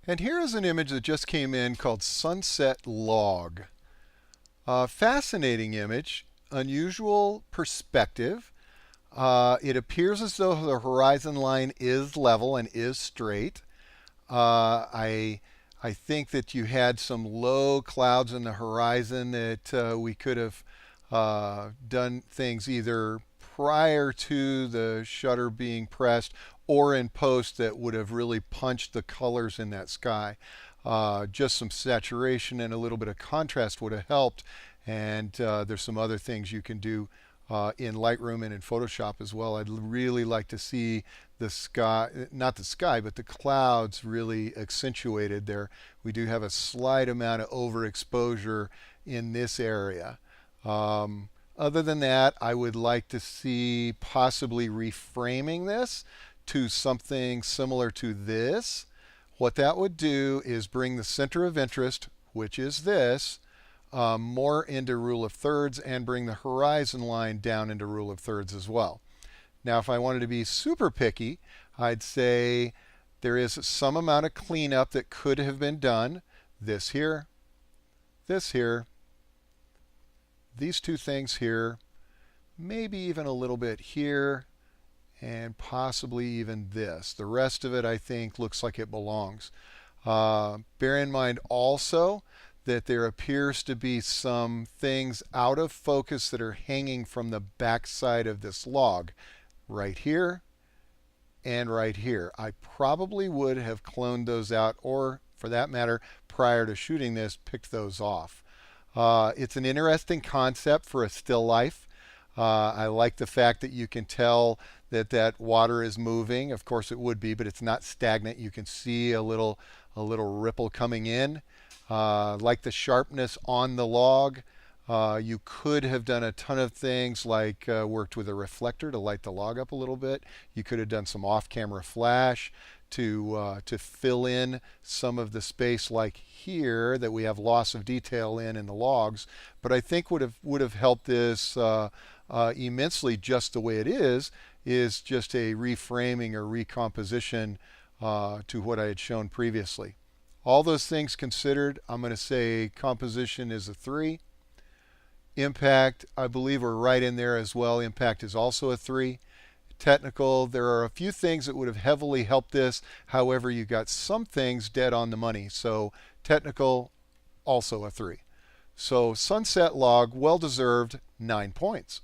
And here is an image that just came in called Sunset Log. Fascinating image, unusual perspective. It appears as though the horizon line is level and is straight. I think that you had some low clouds in the horizon that we could have done things either prior to the shutter being pressed or in post that would have really punched the colors in that sky. Just some saturation and a little bit of contrast would have helped. And there's some other things you can do in Lightroom and in Photoshop as well. I'd really like to see the sky, not the sky, but the clouds really accentuated there. We do have a slight amount of overexposure in this area. Other than that, I would like to see possibly reframing this to something similar to this. What that would do is bring the center of interest, which is this, more into rule of thirds and bring the horizon line down into rule of thirds as well. Now, if I wanted to be super picky, I'd say there is some amount of cleanup that could have been done. This here, these two things here, maybe even a little bit here, and possibly even this. The rest of it, I think, looks like it belongs. Bear in mind also that there appears to be some things out of focus that are hanging from the back side of this log, right here and right here. I probably would have cloned those out, or for that matter, prior to shooting this, picked those off. It's an interesting concept for a still life. I like the fact that you can tell that that water is moving. Of course it would be, but it's not stagnant. You can see a little ripple coming in. Like the sharpness on the log. You could have done a ton of things like worked with a reflector to light the log up a little bit. You could have done some off-camera flash to fill in some of the space like here that we have loss of detail in the logs. But I think would have helped this immensely just the way it is just a reframing or recomposition to what I had shown previously. All those things considered, I'm going to say composition is a 3. Impact, I believe we're right in there as well. Impact is also a 3. Technical, there are a few things that would have heavily helped this. However, you got some things dead on the money. So technical, also a 3. So Sunset Log, well deserved, 9 points.